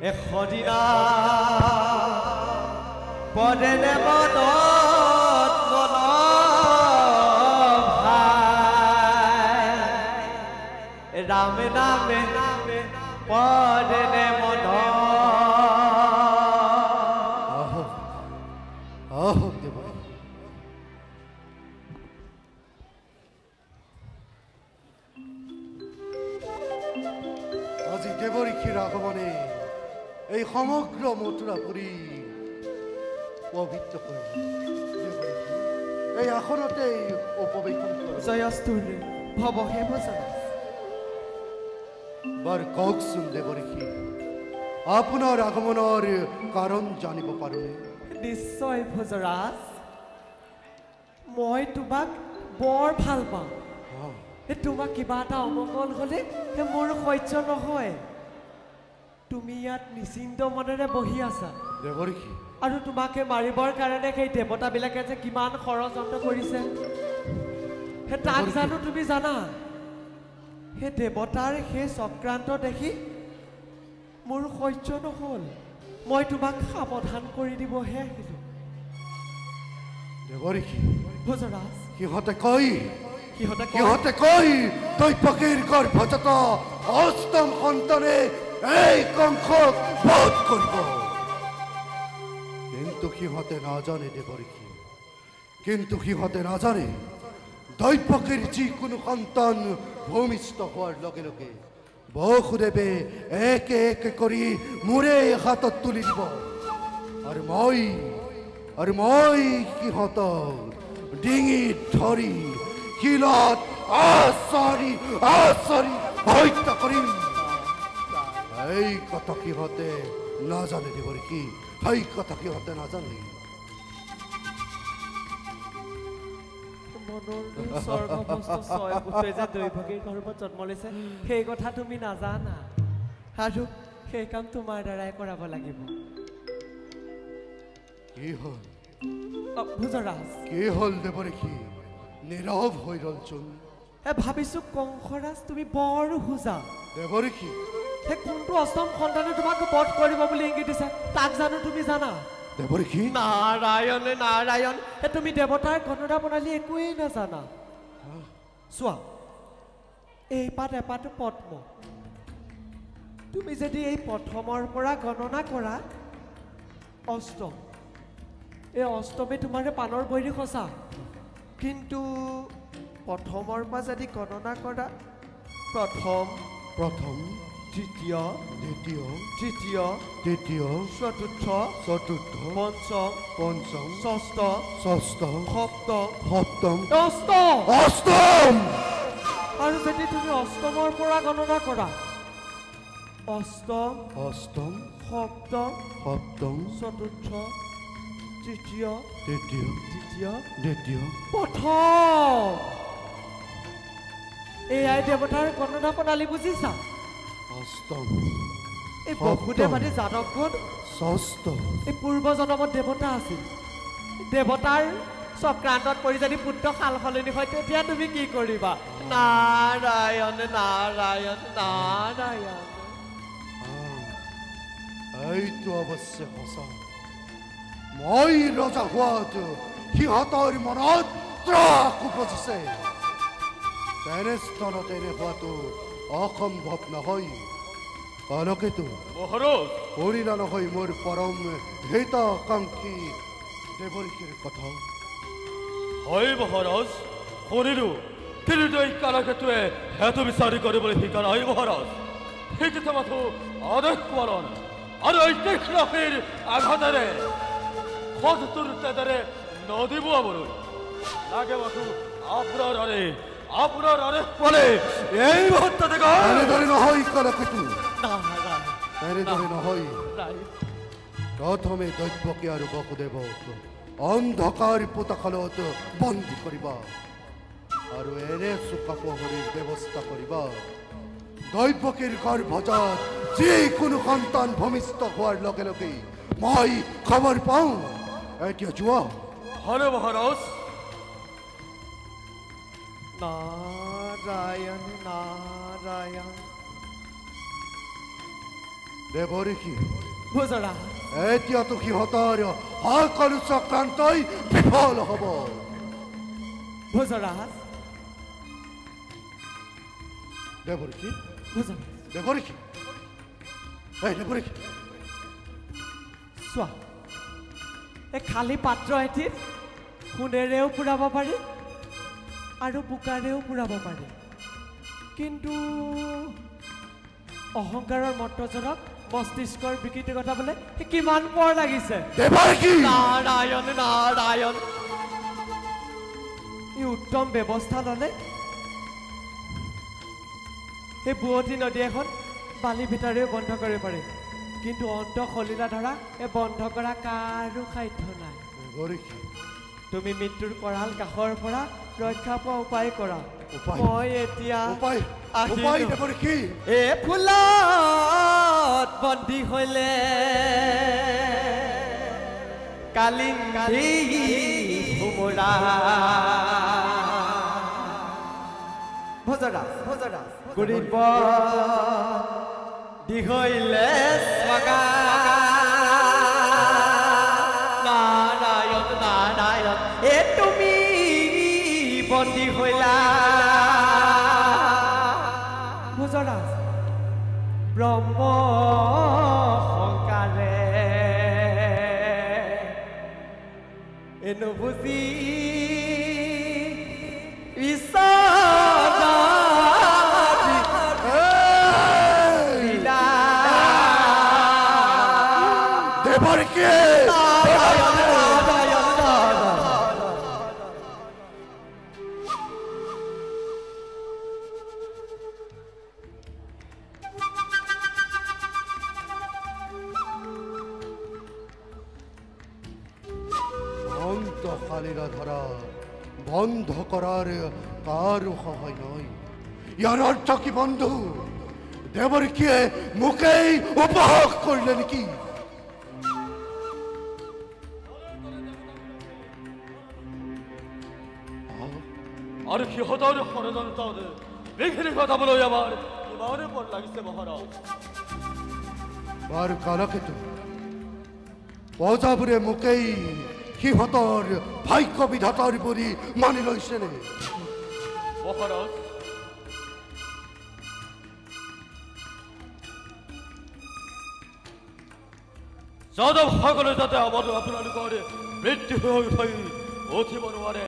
এসদিনা পদেনে মনত মন ভাই ৰামে নামে পদেনে মন আজি দেৱৰীক্ষীৰ আগমনে এই সমগ্ৰ মথুৰাপুৰী পবিত্ৰ কৰিলে। এই আসনতে উপৱেশন কৰে। জয়স্তুৰ ভৱহে ভজনা বৰ কওকচোন দেৱৰীক্ষী, আপোনাৰ আগমনৰ কাৰণ জানিব পাৰোঁনে? নিশ্চয় ভোজৰাজ, মই তোমাক বৰ ভাল পাওঁ। তোমাক কিবা এটা অমংগল হ'লে মোৰ সহ্য নহয়। তুমি ইয়াত নিশ্চিন্ত মনেৰে বহি আছা দেৱৰীক্ষী, আৰু তোমাকে মাৰিবৰ কাৰণে সেই দেৱতাবিলাকে যে কিমান ষড়যন্ত্ৰ কৰিছে তাক জানো তুমি জানা? সেই দেৱতাৰ সেই চক্ৰান্ত দেখি মোৰ সহ্য নহ'ল। মই তোমাক সাৱধান কৰি দিবহে আহিলোঁ। দেৱৰীক্ষী, ভোজৰাজ, সিহঁতে কয় দৈপকীৰ গৰ্ভজাত অষ্টম সন্তানে এই কংসক বধ কৰিব। কিন্তু সিহঁতে নাজানে দেৱৰীক্ষী, দৈপকীৰ যিকোনো সন্তান ভূমিষ্ঠ হোৱাৰ লগে লগে বসুদেৱে একে একে কৰি মোৰে হাতত তুলি দিব, আৰু মই সিহঁতক ডিঙিত ধৰি শিলত আচৰি হত্যা কৰিম। এই কথা সিহঁতে নাজানে দেৱৰীক্ষী, সেই কথা সিহঁতে নাজানে। দৈভগীৰ গৰ্ভত জন্ম লৈছে সেই কথা তুমি নাজানা, আৰু সেই কাম তোমাৰ দ্বাৰাই কৰাব লাগিব। কি হ'ল ভোজৰাজ? কি হ'ল দেৱৰীক্ষী? নীৰৱ হৈ ৰলচোন। ভাবিছো কংসৰাজ তুমি বৰ হোজা। দেৱৰীক্ষী, সেই কোনটো অষ্টম সন্তানে তোমাক বধ কৰিব বুলি ইংগিত দিছে তাক জানো তুমি জানা? দেৱৰীক্ষী, নাৰায়ণ নাৰায়ণ, তুমি দেৱতাৰ গণনা প্ৰণালী একোৱেই নাজানা। চোৱা, এই পাত এপাত পদ্ম, তুমি যদি এই প্ৰথমৰ পৰা গণনা কৰা অষ্টম, এই অষ্টমে তোমাৰ পাণৰ বৈৰী সঁচা, কিন্তু প্ৰথমৰ পৰা যদি গণনা কৰা প্ৰথম দ্বিতীয় তৃতীয় চতুৰ্থ পঞ্চম ষষ্ঠ সপ্তম অষ্টম। আৰু যদি তুমি অষ্টমৰ পৰা গণনা কৰা অষ্টম সপ্তম চতুৰ্থ তৃতীয় প্ৰথম, এয়াই দেৱতাৰ গণনা প্ৰণালী বুজিছা? এই বসুদেৱ আদি যাদৱগণ এই পূৰ্ব জন্মত দেৱতা আছিল। দেৱতাৰ চক্ৰান্তত পৰি যদি পুত্ৰ সাল সলনি হয় তেতিয়া তুমি কি কৰিবা? নাৰায়ণ নাৰায়ণ নাৰায়ণ। এইটো অৱশ্যে সঁচা। মই ৰজা হোৱাত সিহঁতৰ মনত ত্ৰাস উপজিছে। তেনে স্থানত এনে হোৱাটো অসম্ভৱ নহয়। কালকেতো কৰিলা নহয় মোৰ পৰম হিতাকাংক্ষী দেৱৰীক্ষীৰ কথা। হয় মহাৰাজ, শুনিলো, কিন্তু এই কালকেতুৱে হেতু বিচাৰি কৰিবলৈ শিকা নাই মহাৰাজ। শিকিছে মাথো আদেশ পালন, আৰু এই তীক্ষ্ণীৰ আঘাতেৰে সৎটোৰ তেজেৰে নদী বোৱাবলৈ লাগে মাথো আপোনাৰ আদেশ পালে এই মুহূৰ্ততে এনেদৰে নহয় কালকেতু, এনেদৰে নহয়। প্ৰথমে দৈপকী আৰু বসুদেৱক অন্ধকাৰ পোতাখালত বন্দী কৰিবা, আৰু এনে চোকা পোহৰীৰ ব্যৱস্থা কৰিবা দৈপকীৰ গৰ্ভজাত যিকোনো সন্তান ভূমিষ্ঠ হোৱাৰ লগে লগে মই খবৰ পাওঁ। এতিয়া যোৱা। হৰে মহাৰাজ। নাৰায়ণ নাৰায়ণ দেৱৰীকি ভোজৰাজ এতিয়াতো সিহঁতৰ সকলো চক্ৰান্তই বিফল হ'ব। ভোজৰাজ দেৱৰীকি ভোজৰাজ দেৱৰীকি এই দেৱৰীকি চোৱা এই খালী পাত্ৰ এটিত সোণেৰেও পুৰাব পাৰি আৰু বোকাৰেও পুৰাব পাৰি, কিন্তু অহংকাৰৰ মন্ত্ৰজনক মস্তিষ্কৰ বিকৃতি ঘটাবলৈ কিমান পৰ লাগিছে। দেৱৰীকি নাৰায়ণ নাৰায়ণ ই উত্তম ব্যৱস্থা ল'লে এই বুৱতী নদী এখন বালি ভিতৰেও বন্ধ কৰিব পাৰি, কিন্তু অন্ত সলিলা ধৰা এই বন্ধ কৰা কাৰো সাধ্য নাই। দেৱৰীকি তুমি মৃত্যুৰ কৰাল কাষৰ পৰা ৰক্ষা পোৱা উপায় কৰা। উপায়? মই এতিয়া উপায় আহিলো। উপায় দেৱৰীকি এ ফুলত বন্দী হলে কালিংগাৰী ভোমৰা ভোজৰাজ ভোজৰাজ কৰিব দিহৈলে স্বাগা নাৰায়ণ নাৰায়ণ এ তুমি বন্দী হইলা ভোজৰাজ ব্ৰহ্ম শংকাৰে এনো বুজি দেৱৰীকি অন্তকালীন ধৰা বন্ধ কৰাৰ কাৰো সহায় নাই। ইয়াৰ অৰ্থ কি বন্ধু? দেৱৰীকিয়ে মোকেই উপহাস কৰিলে নেকি? আৰু সিহঁতৰ ষড়যন্ত্ৰত এইখিনি ঘটাবলৈ আমাৰ ইমানে পৰ লাগিছে মহাৰাজ। বাৰু কালকেতো প্ৰজাবোৰে মোকেই সিহঁতৰ ভাগ্য বিধাতাৰ বুলি মানি লৈছেনে? মহাৰাজ যাদৱ সকলে যাতে আপোনালোকৰ মৃত্যু হৈ উঠি উঠিব নোৱাৰে